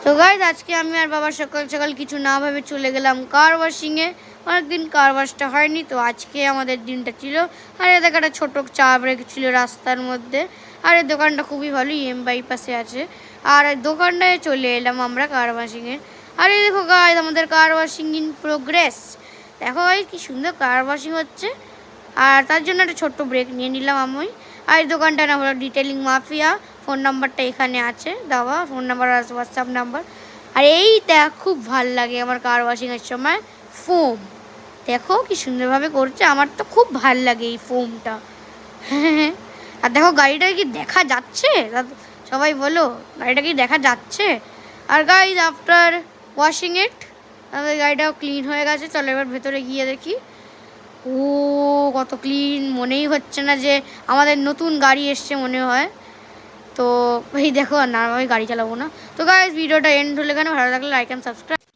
তো গাইজ আজকে আমি আর বাবা সকাল সকাল কিছু না ভেবে চলে গেলাম কার ওয়াশিংয়ে। অনেকদিন কার ওয়াশটা হয়নি, তো আজকে আমাদের দিনটা ছিল। আর এ দেখা একটা ছোটো চা ব্রেক ছিল রাস্তার মধ্যে। আর এই দোকানটা খুবই ভালো, বাইপাসে আছে। আর দোকানটায় চলে এলাম আমরা কার ওয়াশিংয়ের। আর এই দেখো গাইজ আমাদের কার ওয়াশিং ইন প্রোগ্রেস। দেখো গাইজ কি সুন্দর কার ওয়াশিং হচ্ছে। আর তার জন্য একটা ছোট্ট ব্রেক নিয়ে নিলাম আমি। আর এই দোকানটার নাম হলো ডিটেলিং মাফিয়া। ফোন নাম্বারটা এখানে আছে দেওয়া, ফোন নাম্বার আর হোয়াটসঅ্যাপ নাম্বার। আর এই দেখ খুব ভাল লাগে আমার কার ওয়াশিংয়ের সময় ফোম। দেখো কি সুন্দরভাবে করছে, আমার তো খুব ভাল লাগে এই ফোমটা। হ্যাঁ, আর দেখো গাড়িটা কি দেখা যাচ্ছে, সবাই বলো গাড়িটা কি দেখা যাচ্ছে। আর গাইজ আফটার ওয়াশিং ইট আমাদের গাড়িটাও ক্লিন হয়ে গেছে। চলো এবার ভেতরে গিয়ে দেখি। ও কত ক্লিন, মনেই হচ্ছে না যে আমাদের নতুন গাড়ি এসছে মনে হয়। তো এই দেখো, আর না আমি গাড়ি চালাবো না। তো গাইজ ভিডিওটা এন্ড হলে কেন, ভালো লাগলে লাইক অ্যান্ড সাবস্ক্রাইব।